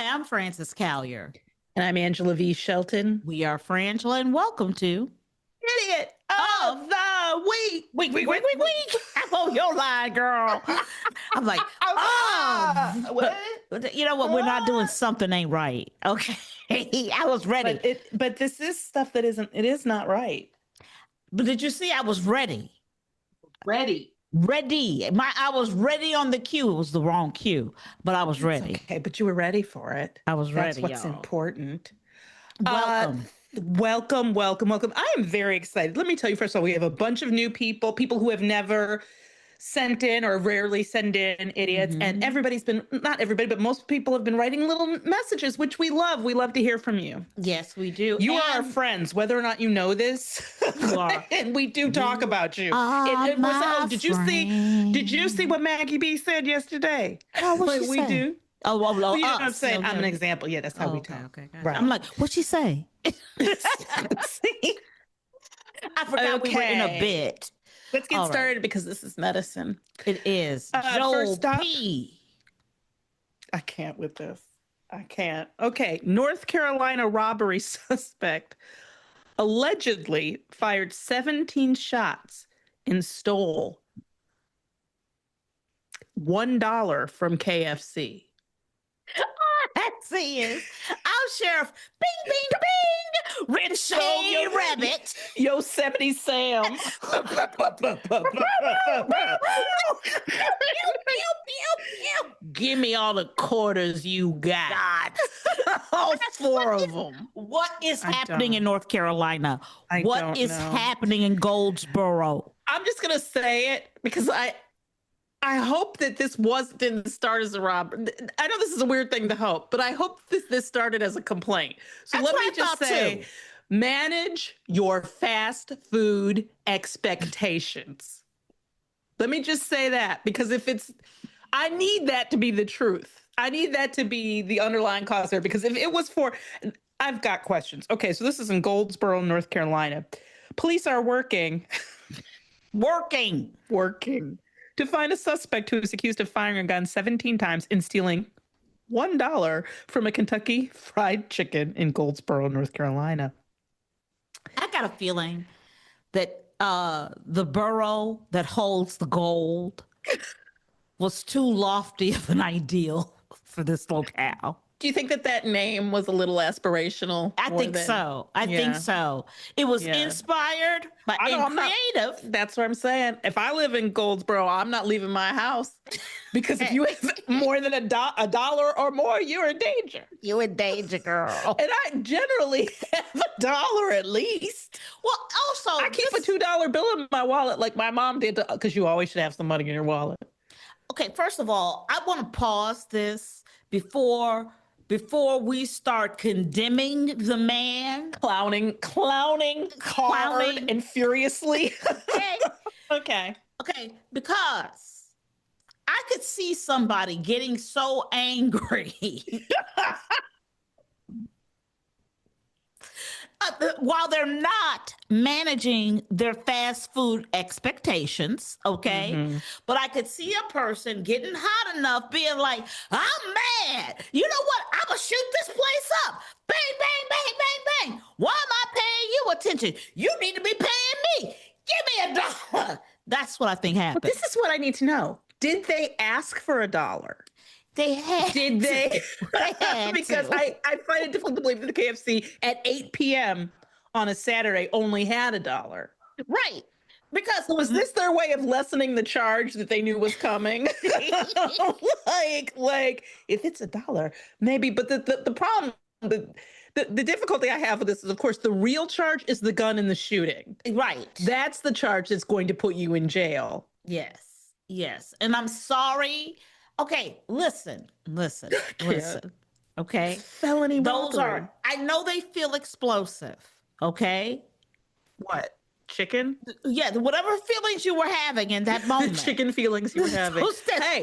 I'm Frances Callier. And I'm Angela V. Shelton. We are Frangela, and welcome to Idiot of the Week. Week. I'm on your line, girl. I'm like, you know what? We're not doing something ain't right. Okay. I was ready. But this is stuff that is not right. But did you see I was ready? Ready. I was ready on the cue. It was the wrong cue, but I was ready. Okay, but you were ready for it. I was ready. That's what's y'all. important. Welcome. Welcome. I am very excited. Let me tell you, first of all, we have a bunch of new people who have never sent in or rarely send in idiots. Mm-hmm. And everybody's been, not everybody, but most people have been writing little messages, which we love. We love to hear from you. Yes, we do. You are our friends, whether or not you know this. You are. And we do talk about you. Did you see what Maggie B said yesterday? Oh, what she we say? do. Oh, well, You know what I'm us. saying? Okay. I'm an example. Yeah, that's how we Okay, talk. okay, gotcha. Right. I'm like, what'd she say? See? I forgot we were in a bit. Let's get All right. started because this is medicine. It is. First up, P. I can't with this. I can't. Okay. North Carolina robbery suspect allegedly fired 17 shots and stole $1 from KFC. That's it. Our sheriff. Bing, bing, bing. Ricochet Rabbit. Yosemite Sam. Give me all the quarters you got. All four of them. What is happening don't. in North Carolina? I What don't is know. happening in Goldsboro? I'm just gonna say it because I hope that didn't start as a robbery. I know this is a weird thing to hope, but I hope this started as a complaint. So That's let what me I just thought say, too. manage your fast food expectations. Let me just say that because I need that to be the truth. I need that to be the underlying cause there because if it was I've got questions. Okay, so this is in Goldsboro, North Carolina. Police are working to find a suspect who is accused of firing a gun 17 times and stealing $1 from a Kentucky Fried Chicken in Goldsboro, North Carolina. I got a feeling that the borough that holds the gold was too lofty of an ideal for this locale. Do you think that name was a little aspirational? I think so. I think so. It was inspired by creative. That's what I'm saying. If I live in Goldsboro, I'm not leaving my house because if you have more than a dollar or more, you're in danger. You're in danger, girl. And I generally have $1 at least. Well, also, I keep a $2 bill in my wallet like my mom did because you always should have some money in your wallet. Okay, first of all, I want to pause this before we start condemning the man. Clowning hard and furiously. Okay. Okay, because I could see somebody getting so angry while they're not managing their fast food expectations, okay? Mm-hmm. But I could see a person getting hot enough being like, I'm mad. You know what? I'm going to shoot this place up. Bang, bang, bang, bang, bang. Why am I paying you attention? You need to be paying me. Give me $1. That's what I think happened. But this is what I need to know. Did they ask for $1? They had Did they? They had Because to. I find it difficult to believe that the KFC at 8 p.m. on a Saturday only had $1. Right. Because Was this their way of lessening the charge that they knew was coming? like if it's $1, maybe. But the problem, the difficulty I have with this is, of course, the real charge is the gun and the shooting. right. That's the charge that's going to put you in jail. Yes. And I'm sorry. Okay, listen. Okay. Felony Those robbery. I know they feel explosive. Okay. What? Chicken? Yeah, whatever feelings you were having in that moment. Chicken feelings you were having.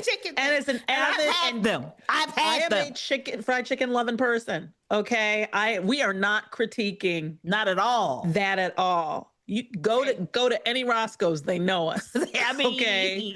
Chicken. And as an And avid, I've had them. I've I had am them. a fried chicken loving person. Okay. We are not critiquing Not at all. that at all. You go to any Roscoe's, they know us. I mean, Okay.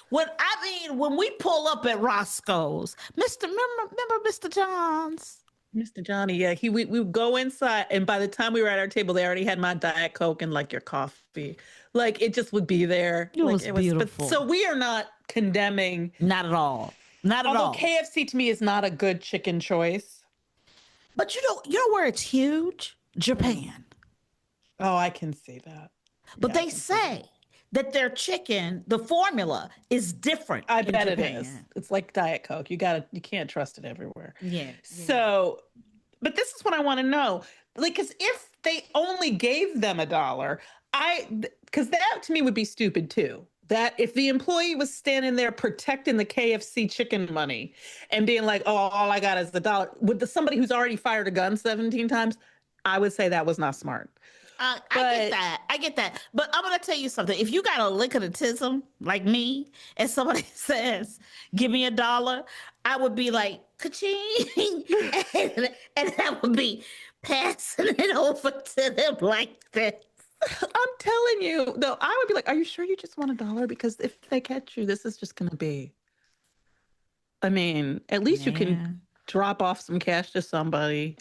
when we pull up at Roscoe's, remember Mr. Johns? Mr. Johnny, yeah, we would go inside, and by the time we were at our table, they already had my Diet Coke and like your coffee. Like it just would be there. It like, was beautiful. But, so we are not condemning. Not at all. Not at Although all. KFC to me is not a good chicken choice. But you know where it's huge? Japan. Oh, I can see that. But Yeah, I they can see that. say that their chicken, the formula is different. I in bet it Japan. is. It's like Diet Coke. You can't trust it everywhere. Yeah. So, but this is what I want to know. Like, because if they only gave them $1, because that to me would be stupid too. That if the employee was standing there protecting the KFC chicken money and being like, oh, all I got is $1, with somebody who's already fired a gun 17 times, I would say that was not smart. I get that. But I'm going to tell you something. If you got a liquidatism like me and somebody says, give me $1, I would be like, ka-ching. and I would be passing it over to them like this. I'm telling you, though, I would be like, are you sure you just want $1? Because if they catch you, this is just going to be. I mean, at least you can drop off some cash to somebody.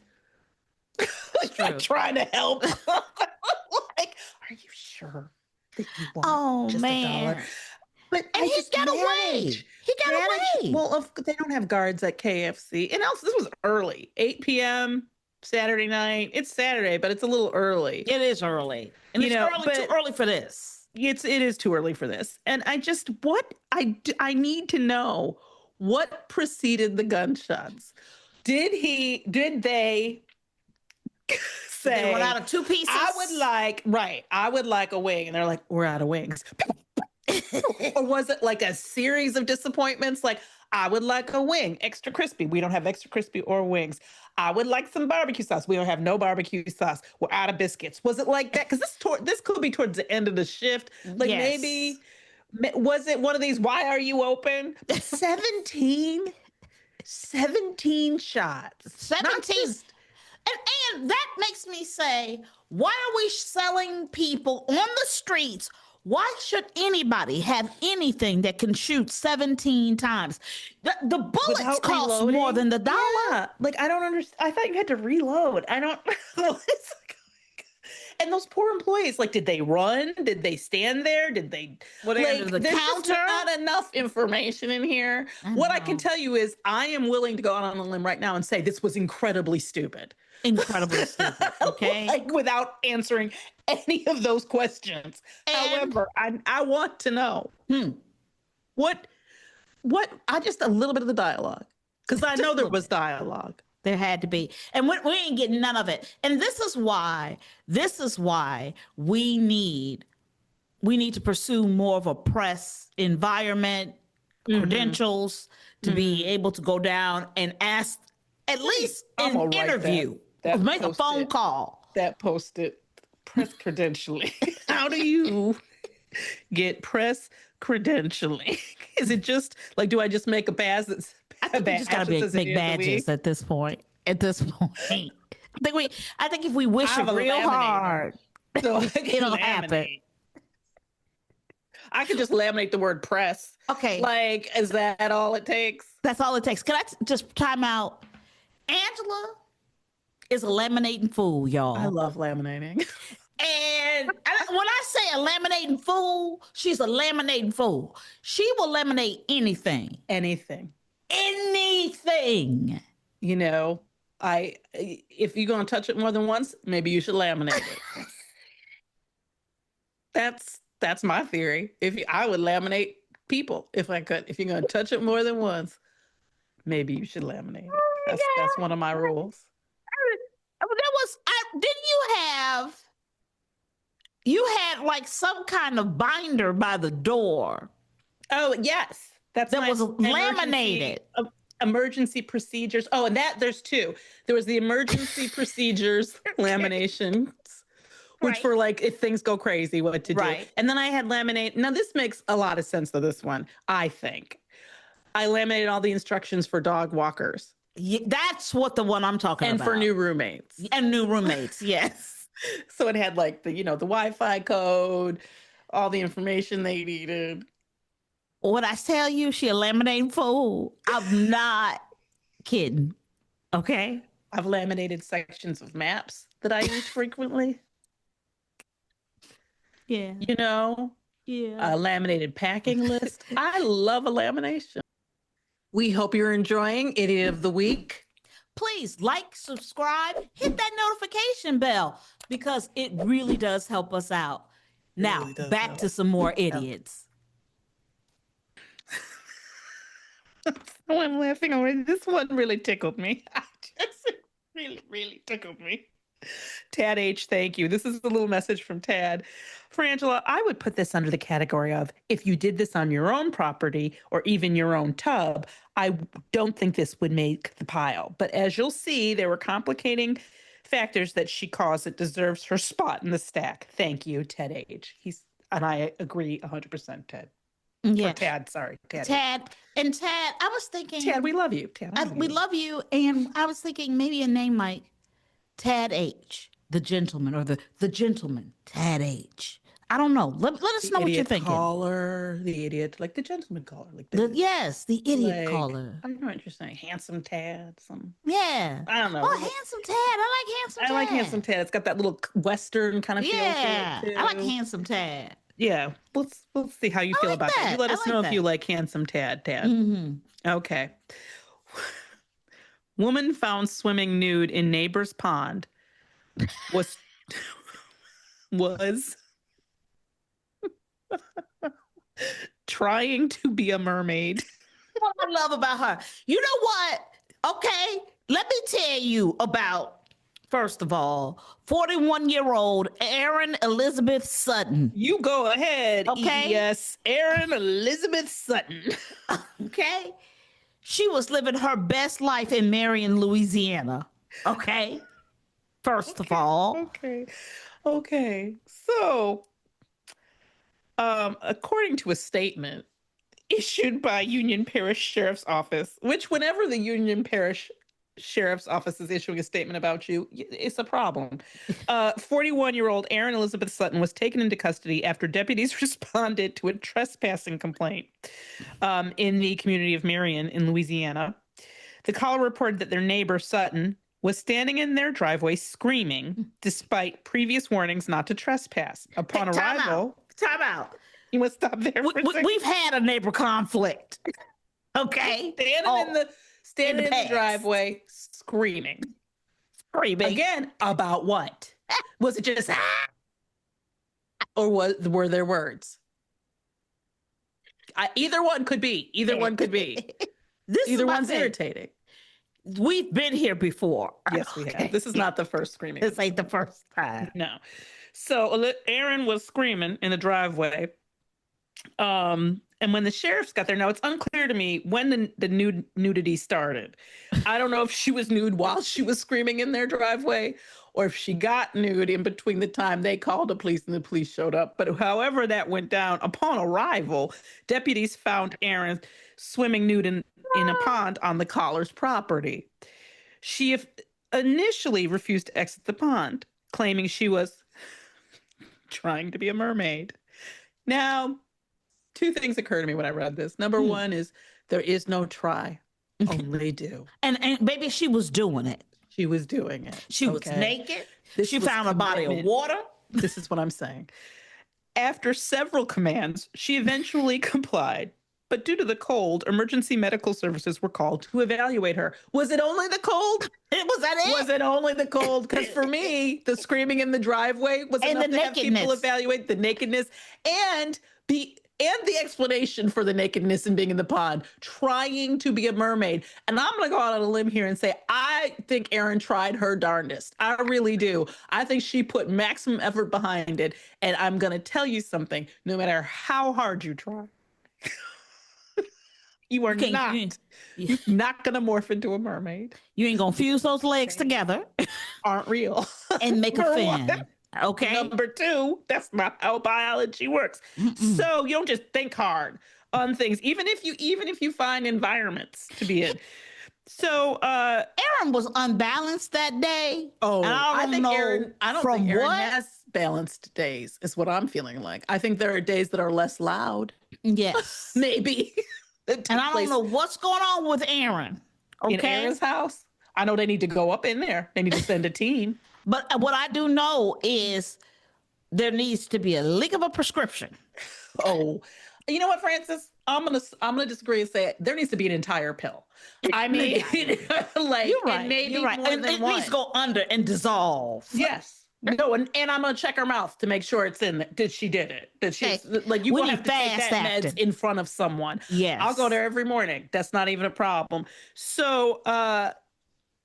Like trying to help. Like, are you sure that you want just $1? But and he got away. He got away. Well, they don't have guards at KFC. And also, this was early, 8 p.m. Saturday night. It's Saturday, but it's a little early. It is early. And too early for this. It is too early for this. And I need to know what preceded the gunshots. Did they say, they went out of 2 pieces? I would like a wing. And they're like, we're out of wings. Or was it like a series of disappointments? Like, I would like a wing, extra crispy. We don't have extra crispy or wings. I would like some barbecue sauce. We don't have no barbecue sauce. We're out of biscuits. Was it like that? Because this could be towards the end of the shift. Like maybe, was it one of these, why are you open? 17 shots. 17. And that makes me say, why are we selling people on the streets? Why should anybody have anything that can shoot 17 times? The bullets Without cost reloading? more than the $1. Yeah. Like, I don't understand. I thought you had to reload. I don't know. And those poor employees, like, did they run? Did they stand there? Did they? There's just not enough information in here. What I can tell you is I am willing to go out on a limb right now and say this was incredibly stupid. Incredibly stupid, okay? Like, without answering any of those questions. However, I want to know what a little bit of the dialogue, because I know there was dialogue. There had to be, and we ain't getting none of it. And this is why we need to pursue more of a press environment, credentials to be able to go down and ask at least an interview. Make a phone call. That posted press credentialing. How do you get press credentialing? Is it just like, do I just make a badge that's I think we just gotta make badges at this point. I think if we wish it real hard, so it'll happen. I could just laminate the word press. Okay. Like, is that all it takes? That's all it takes. Can I just time out? Angela is a laminating fool, y'all. I love laminating. And when I say a laminating fool, she's a laminating fool. She will laminate anything. Anything. You know, if you're going to touch it more than once, maybe you should laminate it. That's my theory. I would laminate people if I could. If you're going to touch it more than once, maybe you should laminate it. That's one of my rules. You had like some kind of binder by the door. Oh, yes. That was laminated. Emergency procedures. Oh, and there's two. There was the emergency procedures laminations, which were like, if things go crazy, what to do. And then I had laminate. Now, this makes a lot of sense to this one, I think. I laminated all the instructions for dog walkers. That's what the one I'm talking about. And for new roommates. And new roommates, yes. So it had like the Wi-Fi code, all the information they needed. When I tell you she a laminating fool, I'm not kidding. Okay. I've laminated sections of maps that I use frequently. Yeah. A laminated packing list. I love a lamination. We hope you're enjoying Idiot of the Week. Please like, subscribe, hit that notification bell because it really does help us out. Now, really back to some more idiots. Oh, I'm laughing already. This one really tickled me. Just really, really tickled me. Tad H, thank you. This is a little message from Tad. Frangela, I would put this under the category of if you did this on your own property or even your own tub, I don't think this would make the pile. But as you'll see, there were complicating factors that she caused that deserves her spot in the stack. Thank you, Ted H. And I agree 100%, Ted. Yeah. Or Tad, sorry. Tad. And Tad, I was thinking. Tad, we love you. Tad, we love you. And I was thinking maybe a name like Tad H, the gentleman, or the gentleman, Tad H. I don't know. Let us know what you're thinking. The idiot, like the gentleman caller. Like yes, the idiot caller. I don't know what you're saying. Handsome Tad. Yeah. I don't know. Oh, handsome Tad. I like handsome Tad. I like handsome Tad. It's got that little Western kind of feel to it, too. I like handsome Tad. Yeah. We'll see how you feel about that. You let us know if you like handsome Tad. Mm-hmm. Okay. Woman found swimming nude in neighbor's pond was trying to be a mermaid. What I love about her. You know what? Okay, let me tell you about, first of all, 41-year-old Erin Elizabeth Sutton. You go ahead. Okay. Yes, Erin Elizabeth Sutton. Okay. She was living her best life in Marion, Louisiana. Okay. First of all. Okay. So, according to a statement issued by Union Parish Sheriff's Office, which whenever the Union Parish Sheriff's Office is issuing a statement about you, it's a problem. 41-year-old Erin Elizabeth Sutton was taken into custody after deputies responded to a trespassing complaint in the community of Marion in Louisiana. The caller reported that their neighbor, Sutton, was standing in their driveway screaming despite previous warnings not to trespass. Upon arrival... Time out. You must stop there. We've had a neighbor conflict. Okay. Standing in the driveway, screaming. Again, about what? Was it just or were there words? Either one could be. Either one's irritating. We've been here before. Yes, we have. This is not the first screaming. This ain't the first time. No. So Erin was screaming in the driveway. And when the sheriffs got there, now it's unclear to me when the nudity started. I don't know if she was nude while she was screaming in their driveway or if she got nude in between the time they called the police and the police showed up. But however that went down, upon arrival, deputies found Erin swimming nude in a pond on the caller's property. She initially refused to exit the pond, claiming she was trying to be a mermaid. Now, two things occur to me when I read this. Number one is there is no try, only do. And maybe she was doing it. She was doing it. She was naked. She found a body of water. This is what I'm saying. After several commands, she eventually complied. But due to the cold, emergency medical services were called to evaluate her. Was it only the cold? Was that it? Was it only the cold? Because for me, the screaming in the driveway was enough to have people evaluate the nakedness and the explanation for the nakedness and being in the pond, trying to be a mermaid. And I'm going to go out on a limb here and say, I think Erin tried her darndest. I really do. I think she put maximum effort behind it. And I'm going to tell you something, no matter how hard you try, you are not going to morph into a mermaid. You ain't going to fuse those legs together. Aren't real. And make a fin. Okay. Number two, that's not how biology works. So you don't just think hard on things, even if you find environments to be in. So Erin Aaron was unbalanced that day. Oh, and I don't think know Aaron. I don't from think Aaron what. has balanced days. Is what I'm feeling like. I think there are days that are less loud. Yes. Maybe. And I don't know what's going on with Aaron. In Okay. Aaron's house. I know they need to go up in there. They need to send a team. But what I do know is there needs to be a leak of a prescription. Oh, you know what, Francis? I'm gonna disagree and say there needs to be an entire pill. I mean, like You're right. and maybe You're right. more And than it one. needs to go under and dissolve. Yes. No, and I'm gonna check her mouth to make sure it's in there. Did it? Did she Hey, like you we won't need have to take fast that meds acting. in front of someone. Yes. I'll go there every morning. That's not even a problem. So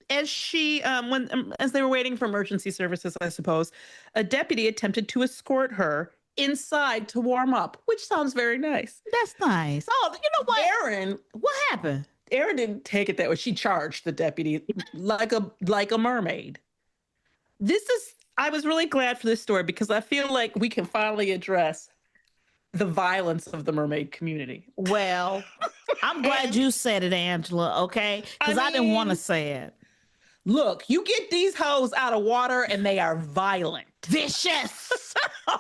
as she as they were waiting for emergency services, I suppose, a deputy attempted to escort her inside to warm up, which sounds very nice. That's nice. Oh, you know what? Aaron What happened? didn't take it that way. She charged the deputy like a mermaid. I was really glad for this story because I feel like we can finally address the violence of the mermaid community. Well, I'm glad you said it, Angela, okay? Because I didn't want to say it. Look, you get these hoes out of water and they are violent. Vicious.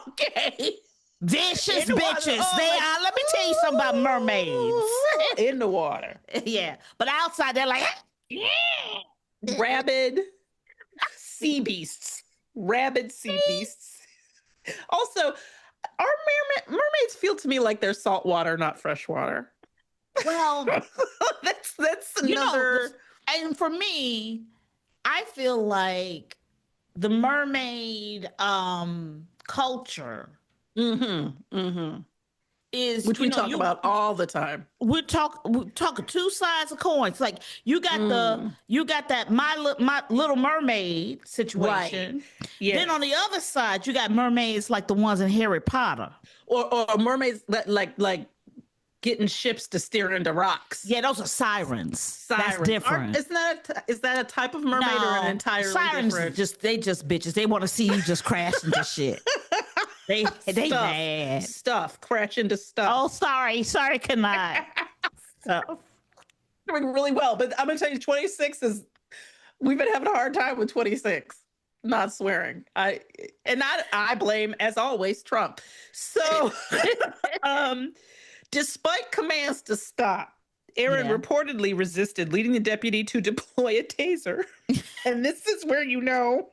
Okay. Vicious In the water. bitches. Oh, They like, are. Let me tell you something about mermaids. In the water. Yeah. But outside, they're like, Rabid sea beasts. Rabid sea beasts. Also, our mermaids feel to me like they're saltwater, not freshwater. well, That's you another. know, and for me, I feel like the mermaid culture is Which we talk about all the time. we're talking two sides of coins. Like you got that my little mermaid situation. Right. Yeah. Then on the other side, you got mermaids like the ones in Harry Potter. Or mermaids that like getting ships to steer into rocks. Yeah, those are sirens. That's different. Is that a type of mermaid or an entirely sirens different? they just bitches. They want to see you just crash into shit. They mad. Stuff. Crash into stuff. Oh, sorry, cannot. Stuff. Doing really well, but I'm gonna tell you, 26 is. We've been having a hard time with 26. Not swearing. I blame, as always, Trump. So, despite commands to stop, Aaron reportedly resisted, leading the deputy to deploy a taser. And this is where you know.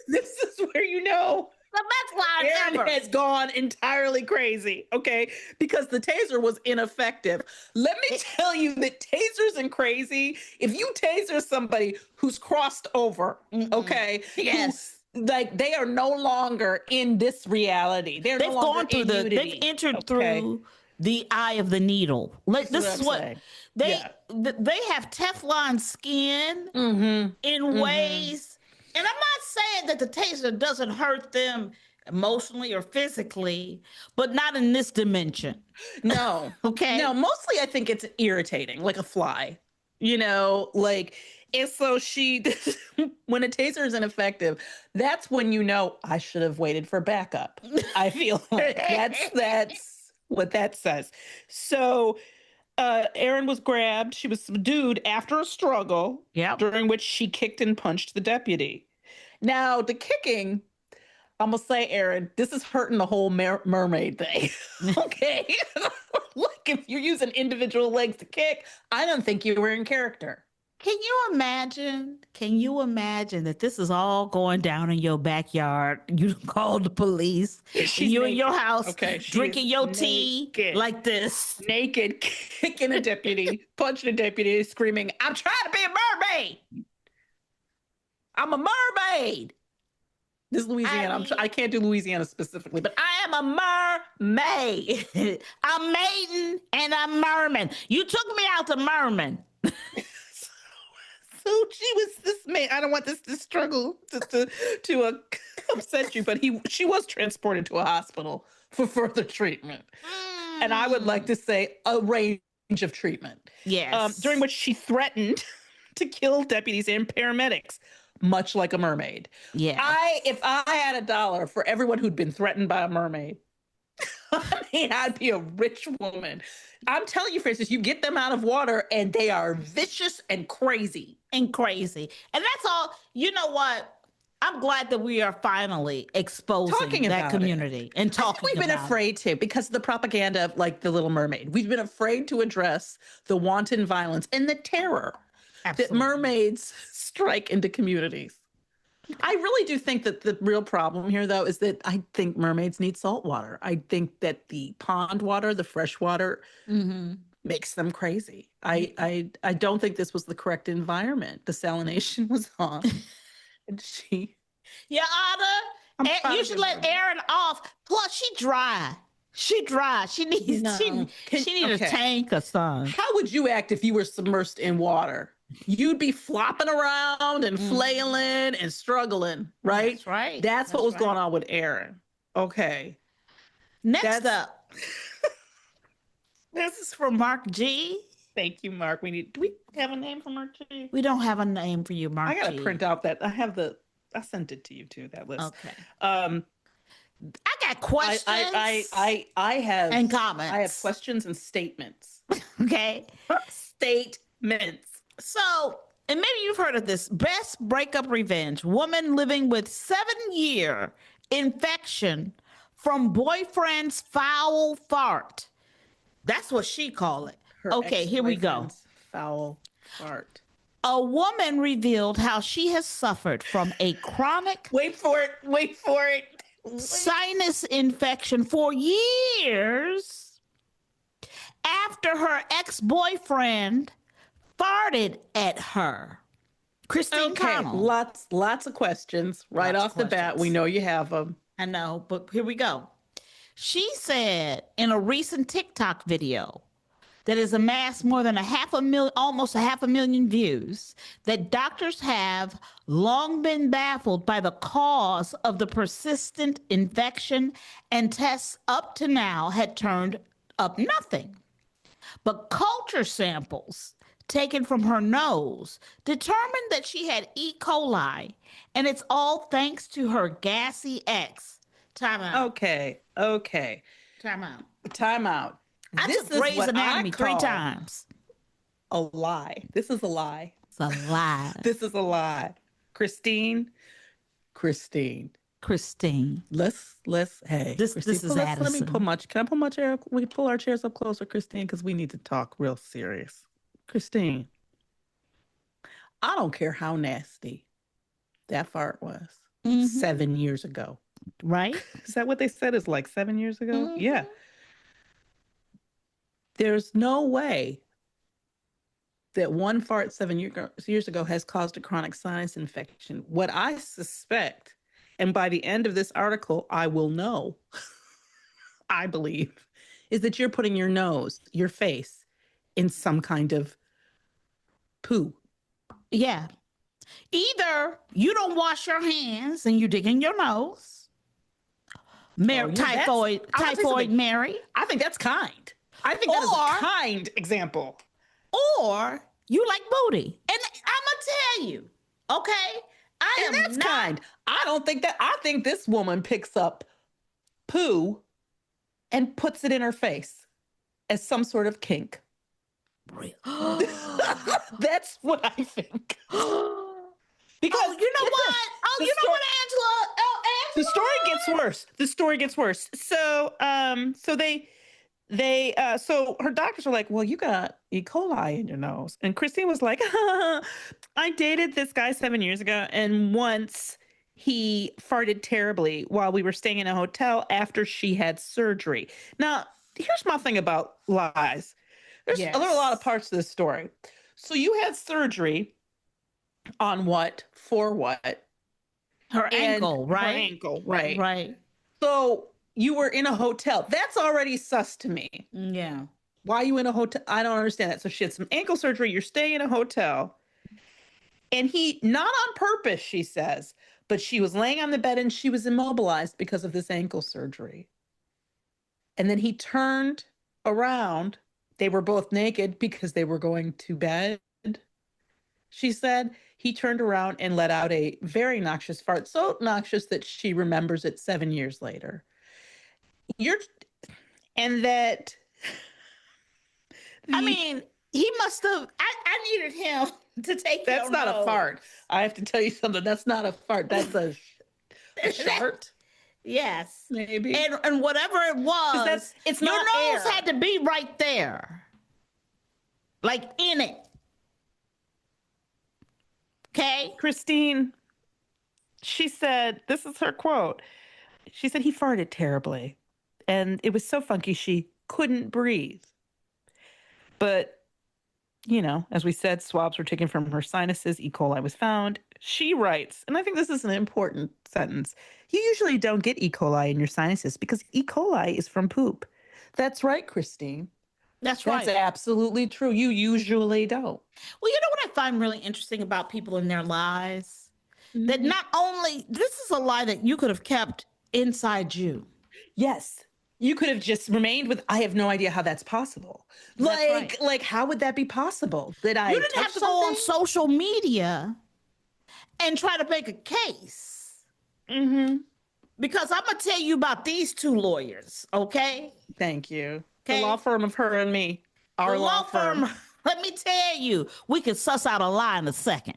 This is where you know. The best line Aaron ever. has gone entirely crazy, okay? Because the taser was ineffective. Let me tell you that tasers and crazy, if you taser somebody who's crossed over, okay? Yes. Like they are no longer in this reality. They've They've entered through the eye of the needle. Like, this is what they have Teflon skin in ways. And I'm not saying that the taser doesn't hurt them emotionally or physically, but not in this dimension. No. Okay. No, mostly I think it's irritating, like a fly. You know, like, and so when a taser is ineffective, that's when you know I should have waited for backup. I feel like that's what that says. So Aaron was grabbed. She was subdued after a struggle, during which she kicked and punched the deputy. Now, the kicking, I'm going to say, Aaron, this is hurting the whole mermaid thing. Okay? Look, if you're using individual legs to kick, I don't think you were in character. Can you imagine that this is all going down in your backyard? You called the police. You in your house, drinking your tea like this. Naked, kicking a deputy, punching a deputy, screaming, I'm trying to be a mermaid. I'm a mermaid. This is Louisiana. I can't do Louisiana specifically, but I am a mermaid. I'm maiden and I'm merman. You took me out to merman. So she was this man. I don't want this to struggle to upset you, but she was transported to a hospital for further treatment. And I would like to say a range of treatment. Yes. During which she threatened to kill deputies and paramedics, much like a mermaid. Yeah. If I had $1 for everyone who'd been threatened by a mermaid, I mean, I'd be a rich woman. I'm telling you, Francis, you get them out of water and they are vicious and crazy. And crazy. And that's all. You know what? I'm glad that we are finally exposing Talking that about community and I think talking we've been about it. afraid to because of the propaganda of like the Little Mermaid. We've been afraid to address the wanton violence and the terror that Absolutely. mermaids strike into communities. I really do think that the real problem here, though, is that I think mermaids need salt water. I think that the pond water, the fresh water, Mm-hmm. makes them crazy. I don't think this was the correct environment. The salination was off, and Your I'm Honor, proud you of should you, let Virgie. Erin off. Plus, she dry. She dry. She needs No. she need a tank or something. How would you act if you were submersed in water? You'd be flopping around and flailing and struggling, right? That's right. That's what That's was right. going on with Erin. Okay. Next That's- up, this is from Mark G. Thank you, Mark. Do we have a name for Mark G? We don't have a name for you, Mark I gotta G. print out that I sent it to you too, that list. Okay. Um I got questions I have and comments. I have questions and statements. Okay. Statements. So, and maybe you've heard of this best breakup revenge. Woman living with 7-year infection from boyfriend's foul fart. That's what she called it. Her Okay, here we go. ex-boyfriend's Foul fart. A woman revealed how she has suffered from a chronic Wait for it. sinus infection for years after her ex-boyfriend farted at her. Christine Okay, Connell. lots of questions right Lots off of the bat. questions. We know you have them. I know, but here we go. She said in a recent TikTok video that has amassed more than almost a half a million views, that doctors have long been baffled by the cause of the persistent infection, and tests up to now had turned up nothing. But culture samples taken from her nose determined that she had E. coli, and it's all thanks to her gassy ex. Time out. Okay. Time out. Time out. I This took is Grey's what Anatomy I 3 call times. a lie. This is a lie. It's a lie. This is a lie. Christine. Let's hey. This Christine, is let me Addison. can I pull my chair? We can pull our chairs up closer, Christine, because we need to talk real serious. Christine, I don't care how nasty that fart was Mhm. 7 years ago. Right? Is that what they said is like 7 years ago? Mhm. Yeah. There's no way that one fart 7 years ago has caused a chronic sinus infection. What I suspect, and by the end of this article, I will know, I believe, is that you're putting your nose, your face, in some kind of poo. Yeah. Either you don't wash your hands and you dig in your nose. Yeah, Typhoid I wanna say something. Mary. I think that's kind. I think that is Or- a kind example. Or you like booty. And I'ma tell you, okay? And that's kind. I don't think that. I think this woman picks up poo and puts it in her face as some sort of kink. That's what I think. Because you know what? Oh, the you know sto- what, Angela? Oh, the Angela. story gets worse. The story gets worse. So her doctors are like, well, you got E. coli in your nose. And Christine was like, I dated this guy 7 years ago, and once he farted terribly while we were staying in a hotel after she had surgery. Now, here's my thing about lies. There are a lot of parts to this story. So you had surgery on what? For what? Her ankle, right? Her ankle, right. Right. So you were in a hotel. That's already sus to me. Yeah. Why are you in a hotel? I don't understand that. So she had some ankle surgery. You're staying in a hotel. And he, not on purpose, she says, but she was laying on the bed and she was immobilized because of this ankle surgery. And then he turned around. They were both naked because they were going to bed. She said he turned around and let out a very noxious fart, so noxious that she remembers it 7 years later. and that I the mean, he must have. I needed him to take that's your not a fart. nose. I have to tell you something. That's not a fart. That's a shart, Yes. maybe. And whatever it Because that's was, it's your not nose air. had to be right there. Like in it. Okay? Christine, she said, this is her quote. She said he farted terribly, and it was so funky she couldn't breathe. But, you know, as we said, swabs were taken from her sinuses, E. coli was found. She writes, and I think this is an important sentence, you usually don't get E. coli in your sinuses because E. coli is from poop. That's right, Christine. That's That's right. absolutely true. You usually don't. Well, you know what I find really interesting about people in their lies? That Mhm. not only, this is a lie that you could have kept inside you. Yes. You could have just remained with, I have no idea how that's possible. That's right. Like how would that be possible? Did You I didn't touch have to go on something? social media and try to make a case. Mm-hmm. Because I'm going to tell you about these two lawyers, okay? Thank you. Okay. The law firm of her and me. Our The law firm. let me tell you, we can suss out a lie in a second.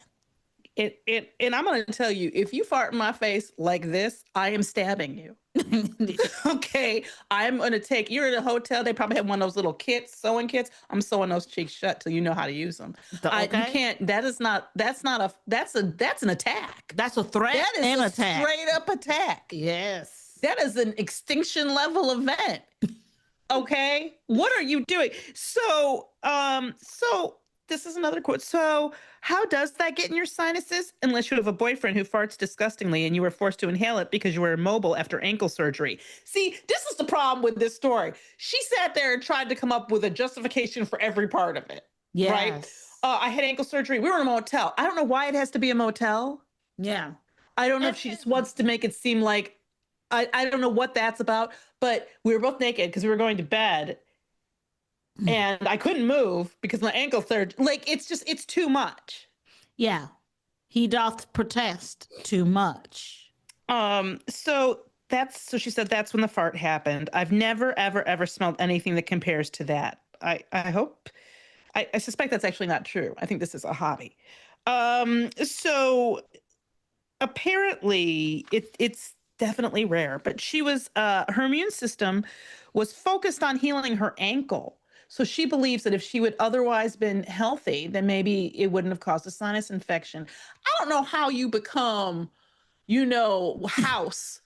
And I'm going to tell you, if you fart in my face like this, I am stabbing you. Okay. I'm going to take, you're in a hotel. They probably have one of those little kits, sewing kits. I'm sewing those cheeks shut till you know how to use them. You Okay? can't, that's an attack. That's a threat That is and a attack. straight up attack. Yes. That is an extinction level event. Okay. What are you doing? So this is another quote. So how does that get in your sinuses? Unless you have a boyfriend who farts disgustingly and you were forced to inhale it because you were immobile after ankle surgery. See, this is the problem with this story. She sat there and tried to come up with a justification for every part of it. Yes. Right? I had ankle surgery. We were in a motel. I don't know why it has to be a motel. Yeah. I don't know if she just wants to make it seem like, I don't know what that's about, but we were both naked because we were going to bed and I couldn't move because my ankle surgery, like, it's too much. Yeah. He doth protest too much. So she said that's when the fart happened. I've never, ever, ever smelled anything that compares to that. I hope, I suspect that's actually not true. I think this is a hobby. So apparently it's definitely rare, but she was, her immune system was focused on healing her ankle. So she believes that if she would otherwise been healthy, then maybe it wouldn't have caused a sinus infection. I don't know how you become, house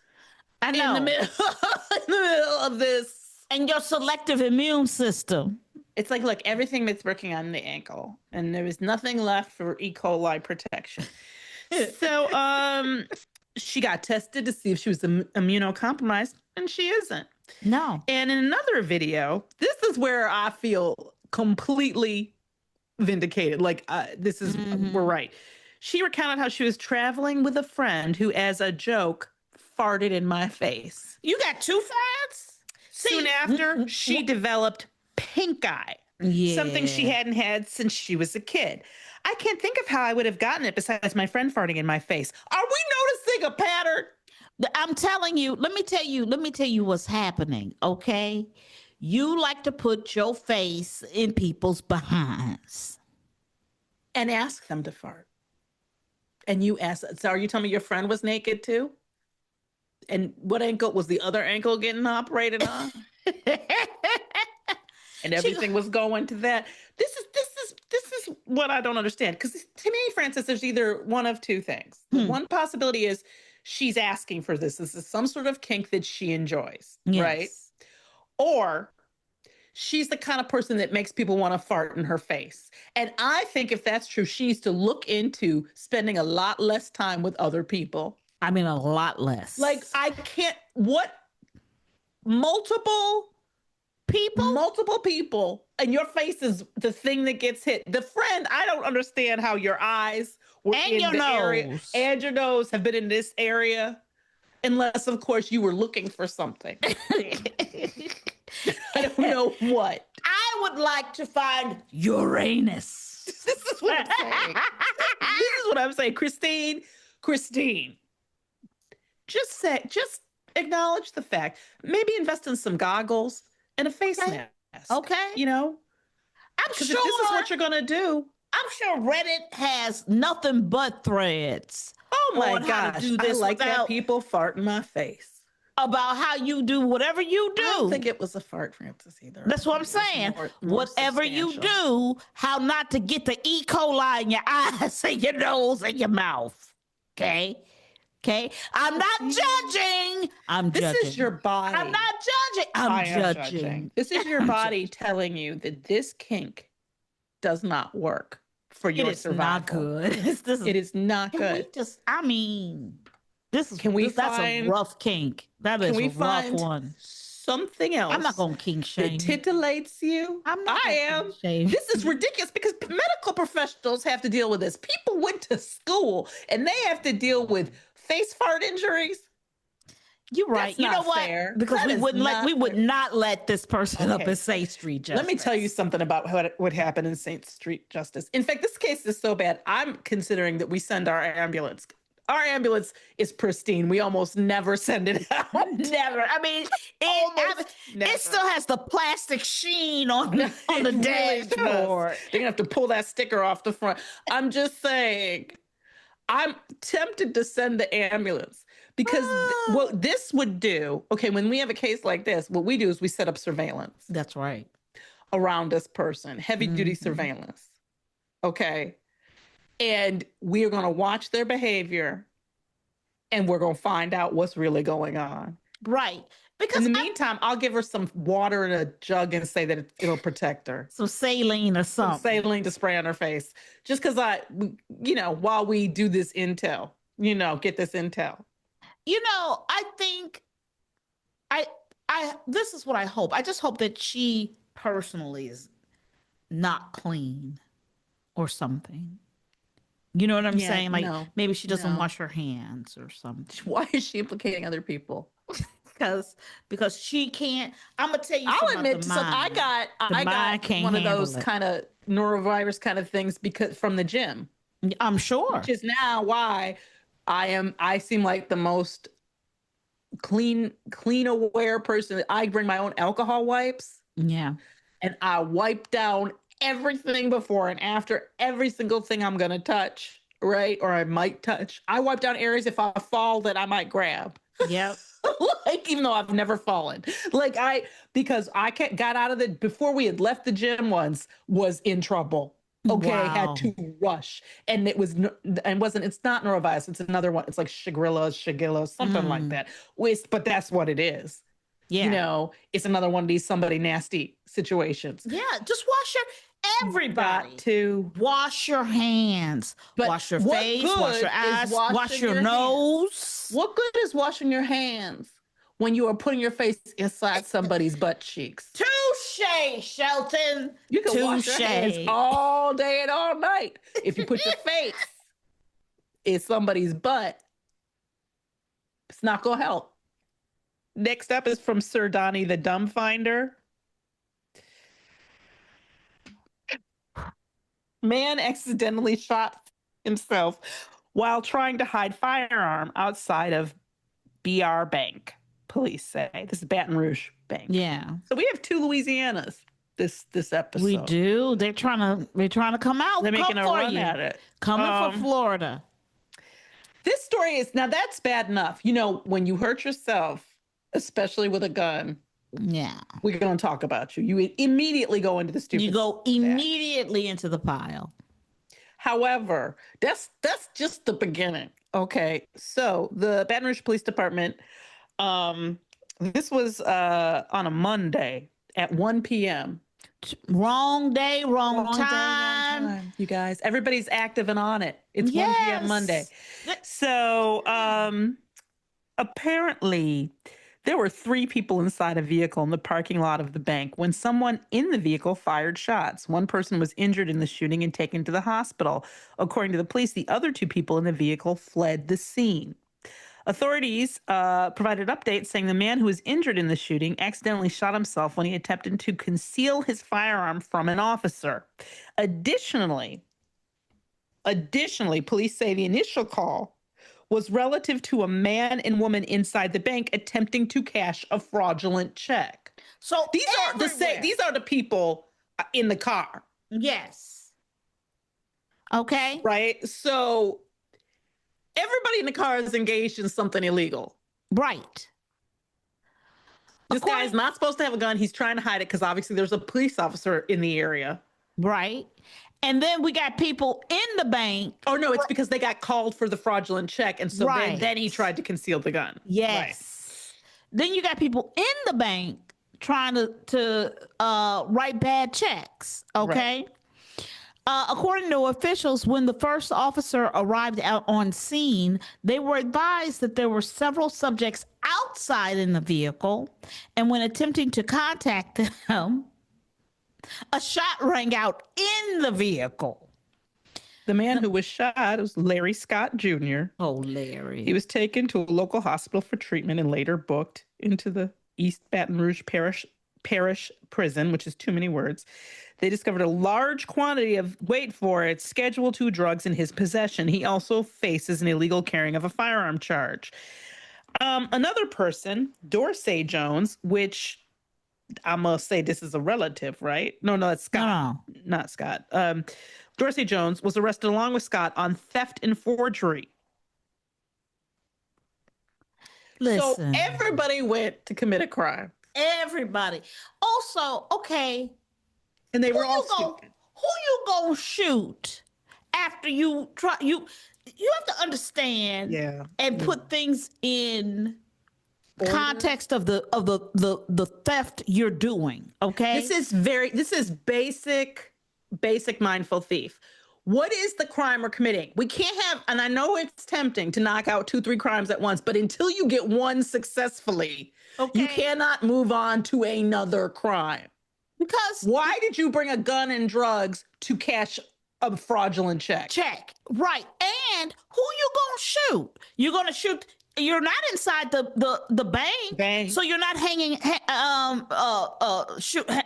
I in know. the middle, in the middle of this. And your selective immune system. It's like, look, everything that's working on the ankle, and there was nothing left for E. coli protection. So she got tested to see if she was immunocompromised, and she isn't. No. And in another video, this is where I feel completely vindicated. Like, this is, we're right. She recounted how she was traveling with a friend who, as a joke, farted in my face. You got two friends? Soon after, she developed pink eye, something she hadn't had since she was a kid. I can't think of how I would have gotten it besides my friend farting in my face. Are we noticing a pattern? I'm telling you, let me tell you what's happening, okay? You like to put your face in people's behinds. And ask them to fart. And you ask, so are you telling me your friend was naked too? And what ankle was the other ankle getting operated on? And everything was going to that. This is what I don't understand. Because to me, Frances, there's either one of two things. One possibility is she's asking for this. This is some sort of kink that she enjoys, right? Or she's the kind of person that makes people want to fart in her face. And I think if that's true, she needs to look into spending a lot less time with other people. I mean, a lot less. Like, I can't, what? Multiple people, and your face is the thing that gets hit. The friend, I don't understand how your eyes were and in your the nose. area and your nose have been in this area, unless of course you were looking for something. I don't know what. I would like to find Uranus. This is what I'm saying. This is what I'm saying. Christine, just acknowledge the fact. Maybe invest in some goggles. and a face Okay. mask. Okay. You know, I'm because sure if this is what you're gonna do, I'm sure Reddit has nothing but threads oh my on how to gosh, do I this like that without people fart in my face. about how you do whatever you I don't think do. it was a fart, Francis, either. That's I what I'm think it was saying. more Whatever you substantial. do, how not to get the E. coli in your eyes and your nose and your mouth. Okay. Okay. I'm not judging. I'm This is your judging. body. I'm not judging. I'm I am judging. This is your I'm body judging. telling you that this kink does not work for It your is not survival. good. It is not Can we good. just, I mean, Can we that's a find rough kink. That can is we a rough find one. something I'm not else gonna kink that shame you. titillates you? I'm not I gonna am. kink shame. This is ridiculous because medical professionals have to deal with this. People went to school and they have to deal with face fart injuries. You're right. That's You know not what? fair. Because That we is wouldn't let not we would fair. not let this person up Okay. in Safe Street Justice. Let me tell you something about what happened in St. Street Justice. In fact, this case is so bad, I'm considering that we send our ambulance. Our ambulance is pristine. We almost never send it out. Never. I mean, it still has the plastic sheen on the It really dashboard. does. They're gonna have to pull that sticker off the front. I'm just saying, I'm tempted to send the ambulance because what this would do, okay, when we have a case like this, what we do is we set up surveillance That's right. around this person, heavy duty surveillance. Okay. And we are going to watch their behavior and we're going to find out what's really going on. Right. Because in the meantime, I'll give her some water in a jug and say that it'll protect her. Some saline or Some something. saline to spray on her face. Just because while we do this intel, get this intel. I think this is what I hope. I just hope that she personally is not clean or something. You know what I'm saying? Like maybe she doesn't wash her hands or something. Why is she implicating other people? Because she can't. I'm gonna tell you. I'll admit, I got one of those kind of norovirus kind of things because from the gym. I'm sure. Which is now why I seem like the most clean aware person. I bring my own alcohol wipes. Yeah. And I wipe down everything before and after every single thing I'm going to touch, right? Or I might touch. I wipe down areas if I fall that I might grab. Yep. Like, even though I've never fallen. Because I got out of it before we had left the gym once, was in trouble. Okay, wow. Had to rush. And it's not norovirus, it's another one. It's like Shigella, something like that. But that's what it is. Yeah. It's another one of these somebody nasty situations. Yeah, just everybody got to wash your hands, wash your face, wash your eyes, wash your nose. What good is washing your hands when you are putting your face inside somebody's butt cheeks? Touche, Shelton. You can wash your hands all day and all night. If you put your face in somebody's butt, it's not going to help. Next up is from Sir Donnie the Dumbfinder. Man accidentally shot himself while trying to hide firearm outside of BR Bank, police say. This is Baton Rouge Bank. Yeah. So we have two Louisianas this episode. We do. They're trying to come out. They're making a run at it. Coming from Florida. This story is, now that's bad enough. When you hurt yourself, especially with a gun. Yeah. We're going to talk about you. You immediately go into the stupid. You go immediately into the pile. However, that's just the beginning. Okay. So the Baton Rouge Police Department, this was on a Monday at 1 p.m. Wrong day, wrong time. You guys, everybody's active and on it. It's 1 p.m. Monday. So apparently there were 3 people inside a vehicle in the parking lot of the bank when someone in the vehicle fired shots. One person was injured in the shooting and taken to the hospital. According to the police, the other 2 people in the vehicle fled the scene. Authorities provided updates saying the man who was injured in the shooting accidentally shot himself when he attempted to conceal his firearm from an officer. Additionally, police say the initial call was relative to a man and woman inside the bank attempting to cash a fraudulent check. So These are the people in the car. Yes. Okay. Right. So everybody in the car is engaged in something illegal. Right. This guy is not supposed to have a gun. He's trying to hide it because obviously there's a police officer in the area. Right. And then we got people in the bank. Oh, no, it's because they got called for the fraudulent check. And so then he tried to conceal the gun. Yes. Right. Then you got people in the bank trying to write bad checks. Okay. Right. According to officials, when the first officer arrived out on scene, they were advised that there were several subjects outside in the vehicle. And when attempting to contact them, a shot rang out in the vehicle. The man who was shot was Larry Scott Jr. Oh, Larry. He was taken to a local hospital for treatment and later booked into the East Baton Rouge Parish Prison, which is too many words. They discovered a large quantity of, wait for it, Schedule II drugs in his possession. He also faces an illegal carrying of a firearm charge. Another person, Dorsey Jones, which I'm going to say this is a relative, right? No, that's Scott. No. Not Scott. Dorsey Jones was arrested along with Scott on theft and forgery. Listen. So everybody went to commit a crime. Everybody. Also, okay. And they were all stupid. Who you gonna shoot after you try? You have to understand and put things in context of the theft you're doing. Okay. This is basic mindful thief. What is the crime we're committing? We can't have, and I know it's tempting to knock out 2-3 crimes at once, but until you get one successfully, you cannot move on to another crime. Because why did you bring a gun and drugs to cash a fraudulent check? Right. And who you gonna shoot? You're gonna shoot. You're not inside the bank, so you're not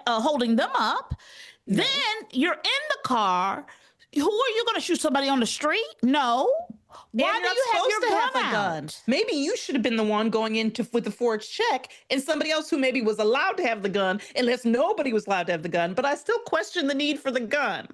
holding them up. No. Then you're in the car. Who are you going to shoot? Somebody on the street? No. Why do you have your gun out? Maybe you should have been the one going with the forged check, and somebody else who maybe was allowed to have the gun, unless nobody was allowed to have the gun. But I still question the need for the gun.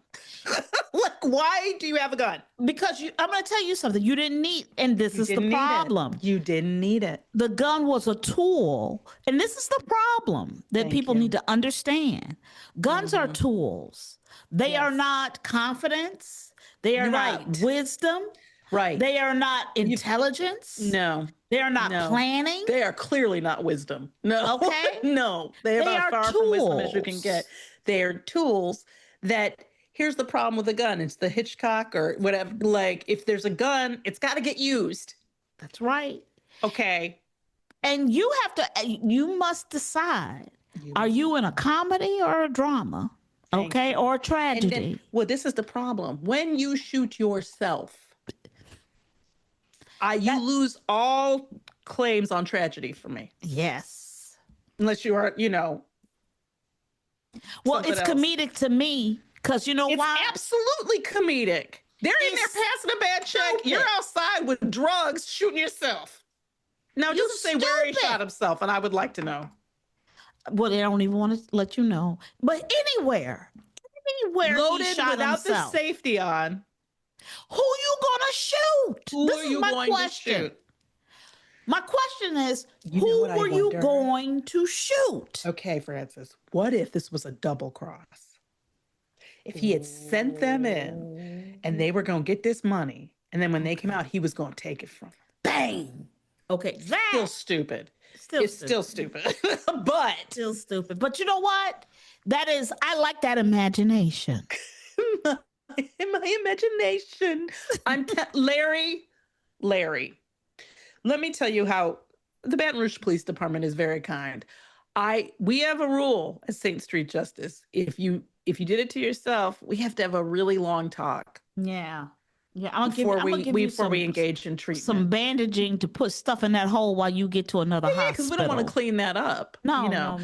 Like, why do you have a gun? Because I'm going to tell you something. You didn't need, and this is the problem. You didn't need it. The gun was a tool, and this is the problem that people need to understand. Guns are tools. They are not confidence. They are not wisdom. Right. They are not intelligence. No. They are not planning. They are clearly not wisdom. No. Okay. No. They are far from wisdom as you can get. They are tools that, here's the problem with a gun. It's the Hitchcock or whatever. Like, if there's a gun, it's got to get used. That's right. Okay. And you must decide, are you in a comedy or a drama? Okay, or a tragedy. Well, this is the problem. When you shoot yourself, you lose all claims on tragedy for me. Yes. Unless you are, well, it's comedic to me because why? It's absolutely comedic. They're in there passing a bad check. Stupid. You're outside with drugs shooting yourself. Now, it doesn't say where he shot himself, and I would like to know. Well, they don't even want to let you know. But anywhere loaded he shot without himself. The safety on. Who you gonna shoot? Who are you going to shoot? My question is, who were you going to shoot? Okay, Francis. What if this was a double cross? If he had sent them in and they were going to get this money, and then when they came out, he was going to take it from them. Bang. Okay, that's still stupid. Still stupid. But still stupid. But you know what? I like that imagination. My imagination. Larry. Let me tell you how the Baton Rouge Police Department is very kind. We have a rule at St. Street Justice. If you did it to yourself, we have to have a really long talk. Yeah. Before we engage in treatment. Some bandaging to put stuff in that hole while you get to another hospital. Because we don't want to clean that up. No.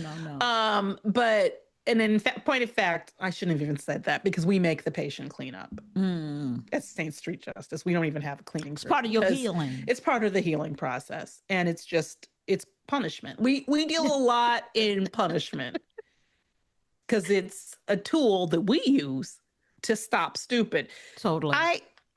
But And in point of fact, I shouldn't have even said that because we make the patient clean up. That's St. Street Justice. We don't even have a cleaning. It's part of your healing. It's part of the healing process, and it's punishment. We deal a lot in punishment because it's a tool that we use to stop stupid. Totally.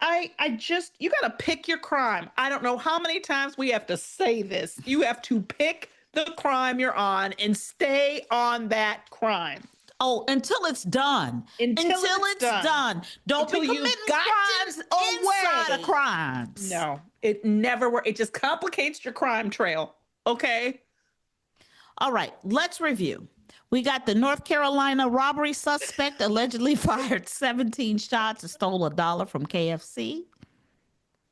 I just, you got to pick your crime. I don't know how many times we have to say this. You have to pick the crime you're on and stay on that crime. Oh, until it's done. Until it's done. Don't be committing crimes inside of crimes. No, it never works. It just complicates your crime trail. Okay. All right, let's review. We got the North Carolina robbery suspect allegedly fired 17 shots and stole $1 from KFC.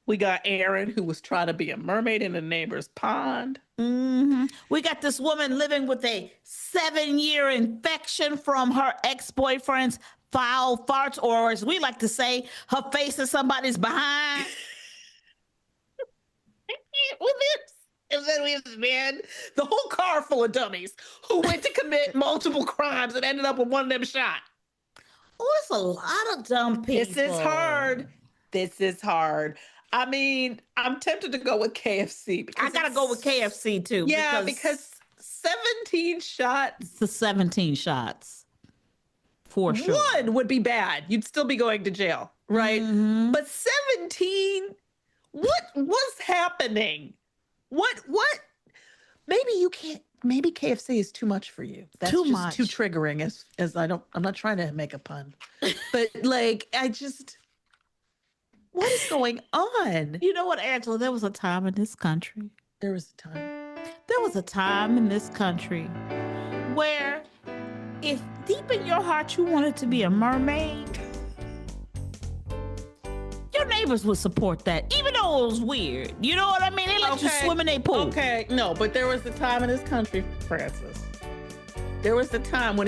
We got Aaron, who was trying to be a mermaid in a neighbor's pond. We got this woman living with a 7-year infection from her ex-boyfriend's foul farts, or as we like to say, her face in somebody's behind. And then we have this man, the whole car full of dummies who went to commit multiple crimes and ended up with one of them shot. Oh, it's a lot of dumb people. This is hard. This is hard. I mean, I'm tempted to go with KFC. I gotta go with KFC too. Yeah, because 17 shots. The 17 shots. For sure. One would be bad. You'd still be going to jail, right? But 17, what was happening? What? Maybe you can't. Maybe KFC is too much for you. That's too just much. Too triggering. As I'm not trying to make a pun, but like what is going on? You know what, Angela? There was a time in this country. There was a time. There was a time in this country where, if deep in your heart you wanted to be a mermaid, your neighbors would support that, even though it was weird. You know what I mean? They let you swim in their pool. Okay, no, but there was a time in this country, Francis. There was a time when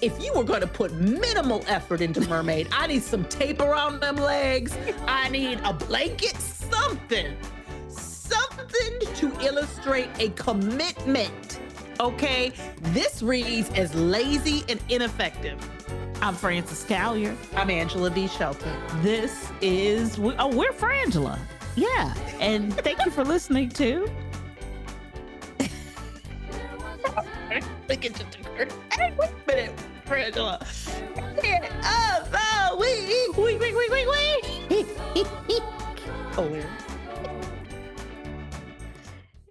if you were going to put minimal effort into mermaid, I need some tape around them legs. I need a blanket, something to illustrate a commitment. Okay, this reads as lazy and ineffective. I'm Frances Callier. I'm Angela D. Shelton. This is, we're Frangela. Yeah. And thank you for listening to. Look at you. Hey, wait a minute, Frangela. We. We. Hilarious.